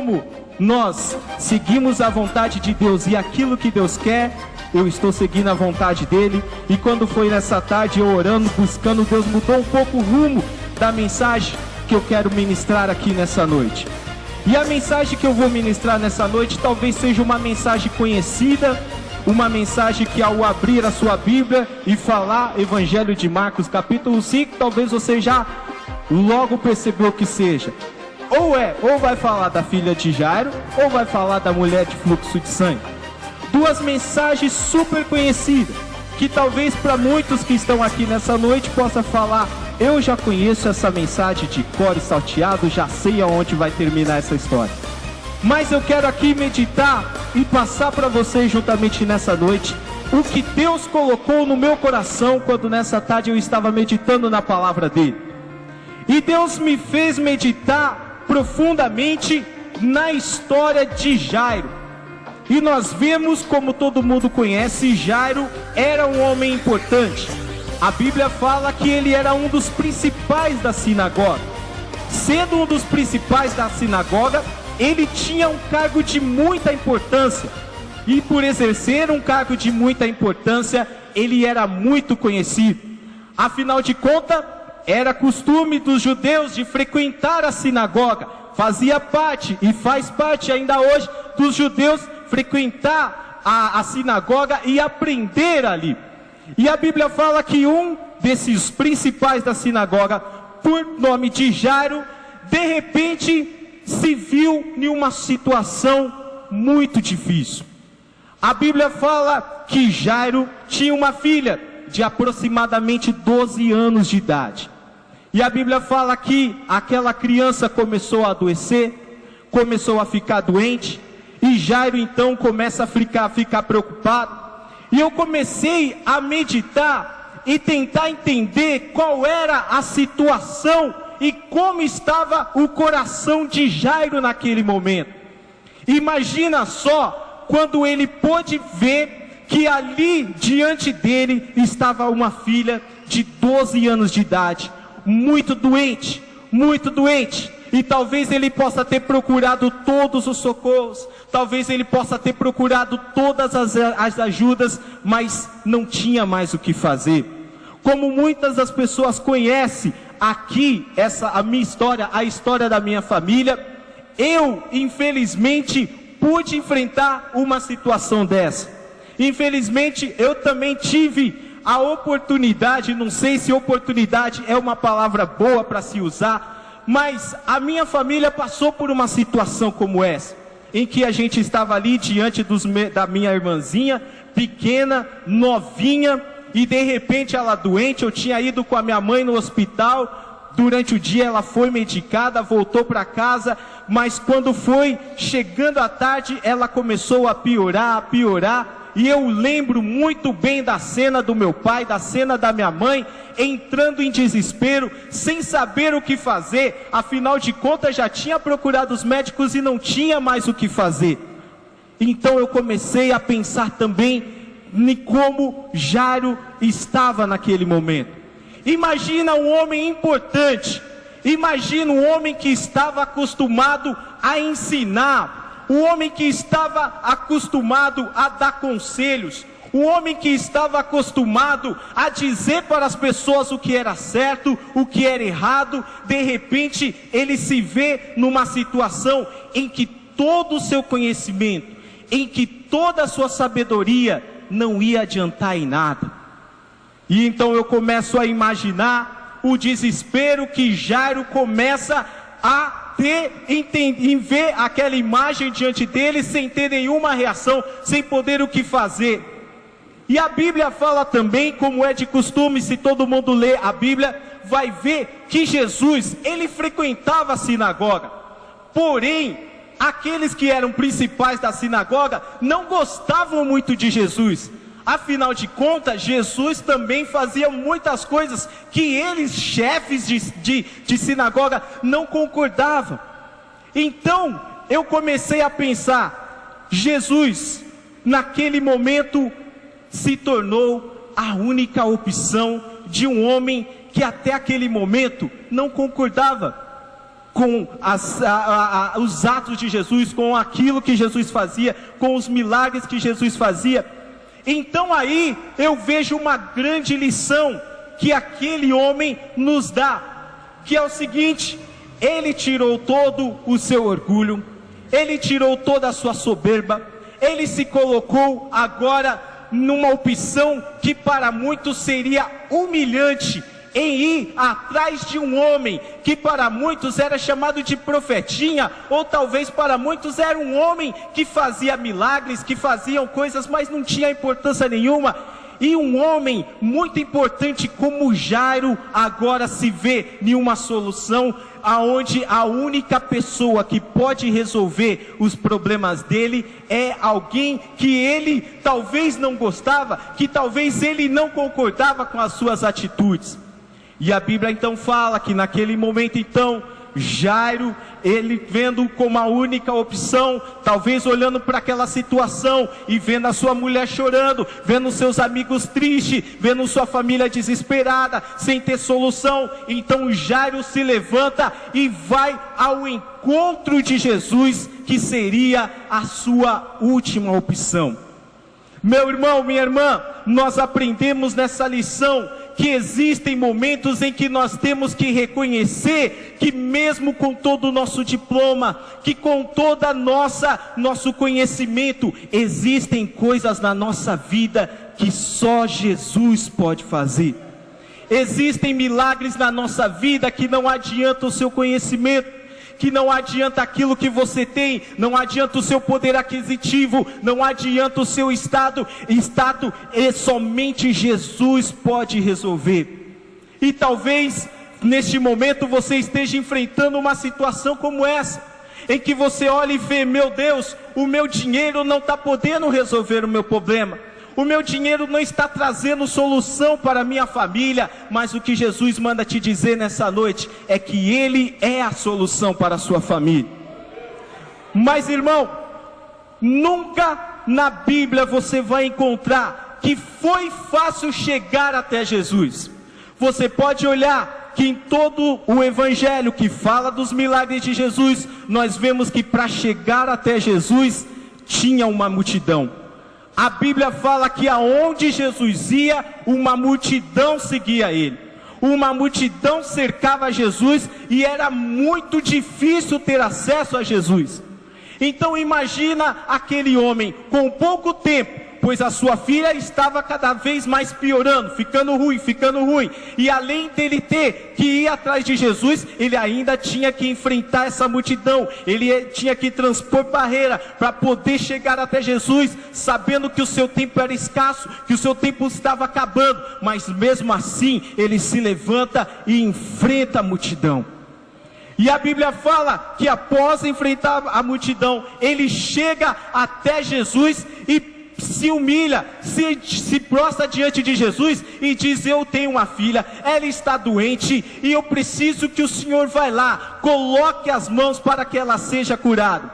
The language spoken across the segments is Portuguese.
como nós seguimos a vontade de Deus e aquilo que Deus quer, eu estou seguindo a vontade dele. E quando foi nessa tarde, eu orando, buscando Deus, mudou um pouco o rumo da mensagem que eu quero ministrar aqui nessa noite. E a mensagem que eu vou ministrar nessa noite talvez seja uma mensagem conhecida, uma mensagem que ao abrir a sua Bíblia e falar Evangelho de Marcos capítulo 5, talvez você já logo percebeu que seja. Ou vai falar da filha de Jairo, ou vai falar da mulher de fluxo de sangue. Duas mensagens super conhecidas, que talvez para muitos que estão aqui nessa noite possa falar: eu já conheço essa mensagem de cor e salteado, já sei aonde vai terminar essa história. Mas eu quero aqui meditar e passar para vocês juntamente nessa noite o que Deus colocou no meu coração quando nessa tarde eu estava meditando na palavra dele. E Deus me fez meditar profundamente na história de Jairo. E nós vemos, como todo mundo conhece, Jairo era um homem importante. A Bíblia fala que ele era um dos principais da sinagoga. Sendo um dos principais da sinagoga, ele tinha um cargo de muita importância. E por exercer um cargo de muita importância, ele era muito conhecido. Afinal de contas, era costume dos judeus de frequentar a sinagoga. Fazia parte e faz parte ainda hoje dos judeus frequentar a sinagoga e aprender ali. E a Bíblia fala que um desses principais da sinagoga, por nome de Jairo, de repente se viu em uma situação muito difícil. A Bíblia fala que Jairo tinha uma filha de aproximadamente 12 anos de idade. E a Bíblia fala que aquela criança começou a adoecer, começou a ficar doente, e Jairo então começa a ficar preocupado. E eu comecei a meditar e tentar entender qual era a situação e como estava o coração de Jairo naquele momento. Imagina só quando ele pôde ver que ali diante dele estava uma filha de 12 anos de idade, muito doente, e talvez ele possa ter procurado todos os socorros, talvez ele possa ter procurado todas as ajudas, mas não tinha mais o que fazer. Como muitas das pessoas conhecem aqui a minha história, a história da minha família, eu infelizmente pude enfrentar uma situação dessa. Infelizmente eu também tive a oportunidade, não sei se oportunidade é uma palavra boa para se usar, mas a minha família passou por uma situação como essa, em que a gente estava ali diante da minha irmãzinha, pequena, novinha, e de repente ela doente. Eu tinha ido com a minha mãe no hospital, durante o dia ela foi medicada, voltou para casa, mas quando foi chegando à tarde, ela começou a piorar, e eu lembro muito bem da cena do meu pai, da cena da minha mãe, entrando em desespero, sem saber o que fazer. Afinal de contas já tinha procurado os médicos e não tinha mais o que fazer. Então eu comecei a pensar também em como Jairo estava naquele momento. Imagina um homem importante, imagina um homem que estava acostumado a ensinar, um homem que estava acostumado a dar conselhos, um homem que estava acostumado a dizer para as pessoas o que era certo, o que era errado. De repente ele se vê numa situação em que todo o seu conhecimento, em que toda a sua sabedoria não ia adiantar em nada. E então eu começo a imaginar o desespero que Jairo começa a em ver aquela imagem diante dele, sem ter nenhuma reação, sem poder o que fazer. E a Bíblia fala também, como é de costume, se todo mundo lê a Bíblia, vai ver que Jesus, ele frequentava a sinagoga. Porém, aqueles que eram principais da sinagoga não gostavam muito de Jesus. Afinal de contas, Jesus também fazia muitas coisas que eles, chefes de sinagoga, não concordavam. Então, eu comecei a pensar, Jesus, naquele momento, se tornou a única opção de um homem que até aquele momento não concordava. com os atos de Jesus, com aquilo que Jesus fazia, com os milagres que Jesus fazia. Então aí eu vejo uma grande lição que aquele homem nos dá, que é o seguinte: ele tirou todo o seu orgulho, ele tirou toda a sua soberba, ele se colocou agora numa opção que para muitos seria humilhante, em ir atrás de um homem que para muitos era chamado de profetinha, ou talvez para muitos era um homem que fazia milagres, que faziam coisas, mas não tinha importância nenhuma. E um homem muito importante como Jairo agora se vê em uma solução aonde a única pessoa que pode resolver os problemas dele é alguém que ele talvez não gostava, que talvez ele não concordava com as suas atitudes. E a Bíblia então fala que naquele momento então, Jairo, ele vendo como a única opção, talvez olhando para aquela situação e vendo a sua mulher chorando, vendo seus amigos tristes, vendo sua família desesperada, sem ter solução, então Jairo se levanta e vai ao encontro de Jesus, que seria a sua última opção. Meu irmão, minha irmã, nós aprendemos nessa lição que existem momentos em que nós temos que reconhecer que mesmo com todo o nosso diploma, que com toda nosso conhecimento, existem coisas na nossa vida que só Jesus pode fazer. Existem milagres na nossa vida que não adianta o seu conhecimento, que não adianta aquilo que você tem, não adianta o seu poder aquisitivo, não adianta o seu estado, e somente Jesus pode resolver. E talvez neste momento você esteja enfrentando uma situação como essa, em que você olha e vê: meu Deus, o meu dinheiro não está podendo resolver o meu problema, o meu dinheiro não está trazendo solução para a minha família. Mas o que Jesus manda te dizer nessa noite é que Ele é a solução para a sua família. Mas irmão, nunca na Bíblia você vai encontrar que foi fácil chegar até Jesus. Você pode olhar que em todo o Evangelho que fala dos milagres de Jesus, nós vemos que para chegar até Jesus tinha uma multidão. A Bíblia fala que aonde Jesus ia, uma multidão seguia ele. Uma multidão cercava Jesus e era muito difícil ter acesso a Jesus. Então imagina aquele homem com pouco tempo, pois a sua filha estava cada vez mais piorando, ficando ruim. E além dele ter que ir atrás de Jesus, ele ainda tinha que enfrentar essa multidão. Ele tinha que transpor barreira para poder chegar até Jesus, sabendo que o seu tempo era escasso, que o seu tempo estava acabando. Mas mesmo assim, ele se levanta e enfrenta a multidão. E a Bíblia fala que após enfrentar a multidão, ele chega até Jesus e se humilha, se prostra diante de Jesus e diz: eu tenho uma filha, ela está doente e eu preciso que o Senhor vá lá, coloque as mãos para que ela seja curada.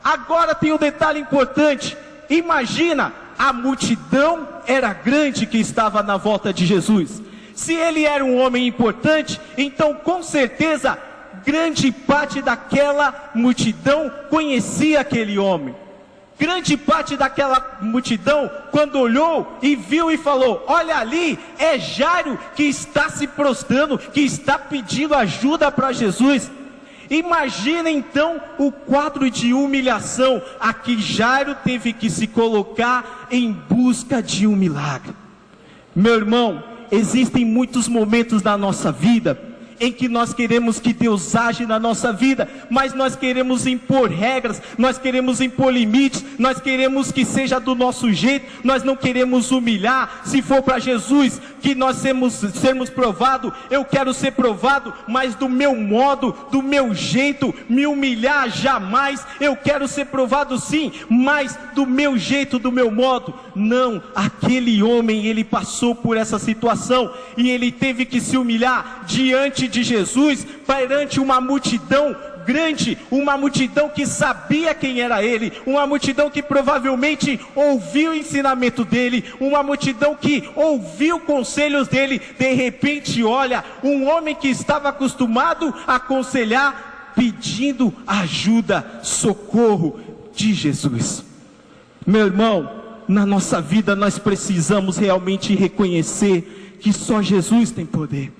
Agora tem um detalhe importante: imagina, a multidão era grande que estava na volta de Jesus. Se ele era um homem importante, então com certeza grande parte daquela multidão conhecia aquele homem. Grande parte daquela multidão, quando olhou e viu e falou: olha ali, é Jairo que está se prostrando, que está pedindo ajuda para Jesus. Imagina então o quadro de humilhação a que Jairo teve que se colocar em busca de um milagre. Meu irmão, existem muitos momentos na nossa vida em que nós queremos que Deus age na nossa vida, mas nós queremos impor regras, nós queremos impor limites, nós queremos que seja do nosso jeito, nós não queremos humilhar. Se for para Jesus que nós sermos provados, eu quero ser provado, mas do meu modo, do meu jeito, me humilhar jamais. Eu quero ser provado sim, mas do meu jeito, do meu modo. Não, aquele homem, ele passou por essa situação e ele teve que se humilhar diante de Jesus, perante uma multidão grande, uma multidão que sabia quem era ele, uma multidão que provavelmente ouviu o ensinamento dele, uma multidão que ouviu conselhos dele. De repente olha, um homem que estava acostumado a aconselhar, pedindo ajuda, socorro de Jesus. Meu irmão, na nossa vida nós precisamos realmente reconhecer que só Jesus tem poder.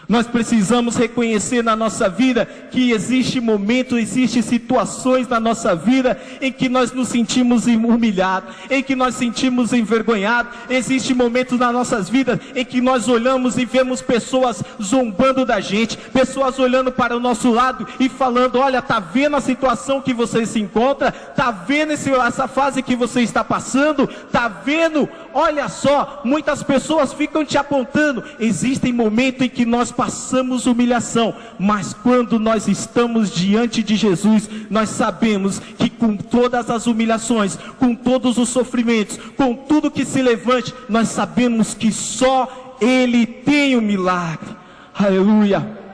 Nós precisamos reconhecer na nossa vida que existe momentos, existem situações na nossa vida em que nós nos sentimos humilhados, em que nós sentimos envergonhados. Existem momentos nas nossas vidas em que nós olhamos e vemos pessoas zombando da gente, pessoas olhando para o nosso lado e falando: olha, tá vendo a situação que você se encontra? Tá vendo essa fase que você está passando? Tá vendo? Olha só, muitas pessoas ficam te apontando. Existem momentos em que nós passamos humilhação, mas quando nós estamos diante de Jesus, nós sabemos que com todas as humilhações, com todos os sofrimentos, com tudo que se levante, nós sabemos que só Ele tem o milagre. Aleluia!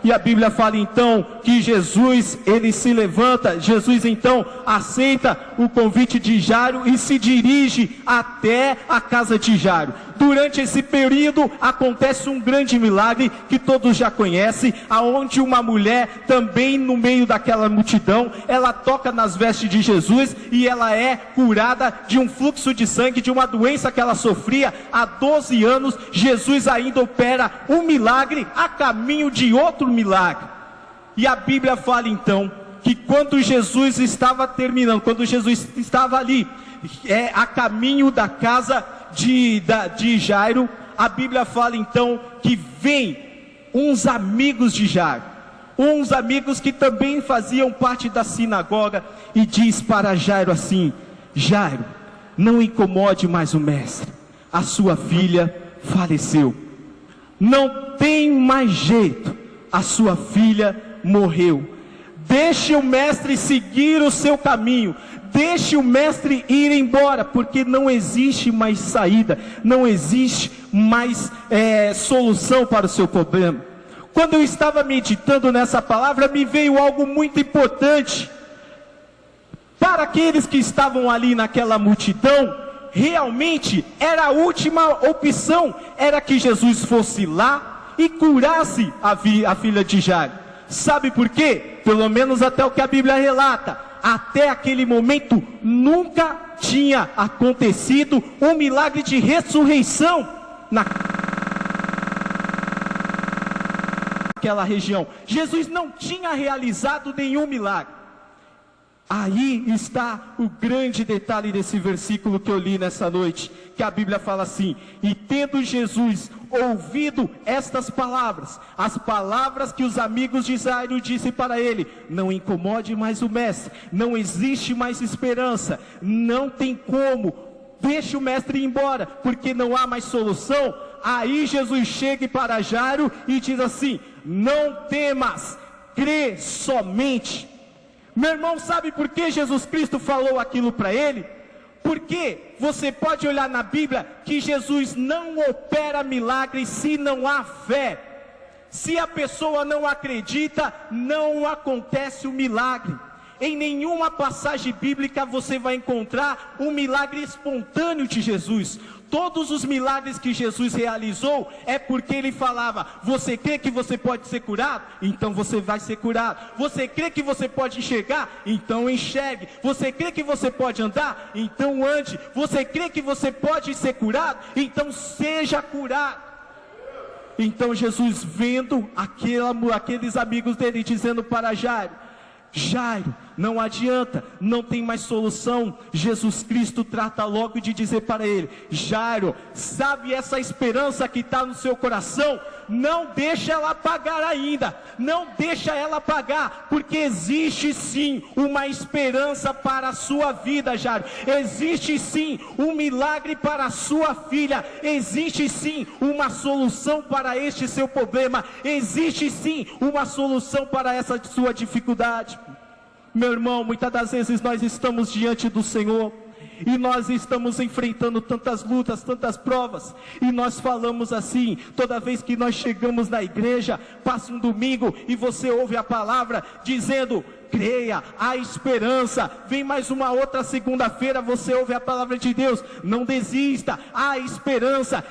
E a Bíblia fala então que Jesus, ele se levanta, Jesus então aceita o convite de Jairo e se dirige até a casa de Jairo. Durante esse período acontece um grande milagre que todos já conhecem, aonde uma mulher também no meio daquela multidão, ela toca nas vestes de Jesus e ela é curada de um fluxo de sangue, de uma doença que ela sofria há 12 anos. Jesus ainda opera um milagre a caminho de outro milagre. E a Bíblia fala então que quando Jesus estava terminando, quando Jesus estava ali, a caminho da casa de Jairo, a Bíblia fala então que vem uns amigos de Jairo, uns amigos que também faziam parte da sinagoga, e diz para Jairo assim: Jairo, não incomode mais o mestre, a sua filha faleceu, não tem mais jeito, a sua filha morreu, deixe o mestre seguir o seu caminho, deixe o mestre ir embora, porque não existe mais saída, não existe mais solução para o seu problema. Quando eu estava meditando nessa palavra, me veio algo muito importante. Para aqueles que estavam ali naquela multidão, realmente era a última opção, era que Jesus fosse lá e curasse a filha de Jairo. Sabe por quê? Pelo menos até o que a Bíblia relata, até aquele momento nunca tinha acontecido um milagre de ressurreição naquela região. Jesus não tinha realizado nenhum milagre. Aí está o grande detalhe desse versículo que eu li nessa noite, que a Bíblia fala assim: e tendo Jesus ouvido estas palavras, as palavras que os amigos de Jairo disse para ele: não incomode mais o mestre, não existe mais esperança, não tem como, deixe o mestre ir embora, porque não há mais solução. Aí Jesus chega para Jairo e diz assim: não temas, crê somente. Meu irmão, sabe por que Jesus Cristo falou aquilo para ele? Porque você pode olhar na Bíblia que Jesus não opera milagres se não há fé. Se a pessoa não acredita, não acontece o milagre. Em nenhuma passagem bíblica você vai encontrar um milagre espontâneo de Jesus. Todos os milagres que Jesus realizou é porque ele falava: você crê que você pode ser curado? Então você vai ser curado. Você crê que você pode enxergar? Então enxergue. Você crê que você pode andar? Então ande. Você crê que você pode ser curado? Então seja curado. Então Jesus, vendo aqueles amigos dele, dizendo para Jairo: Jairo, não adianta, não tem mais solução. Jesus Cristo trata logo de dizer para ele: Jairo, sabe essa esperança que está no seu coração? Não deixa ela apagar ainda, não deixa ela apagar, porque existe sim uma esperança para a sua vida, Jairo. Existe sim um milagre para a sua filha, existe sim uma solução para este seu problema, existe sim uma solução para essa sua dificuldade. Meu irmão, muitas das vezes nós estamos diante do Senhor e nós estamos enfrentando tantas lutas, tantas provas, e nós falamos assim, toda vez que nós chegamos na igreja, passa um domingo e você ouve a palavra dizendo: creia, há esperança. Vem mais uma outra segunda-feira, você ouve a palavra de Deus: não desista, há esperança.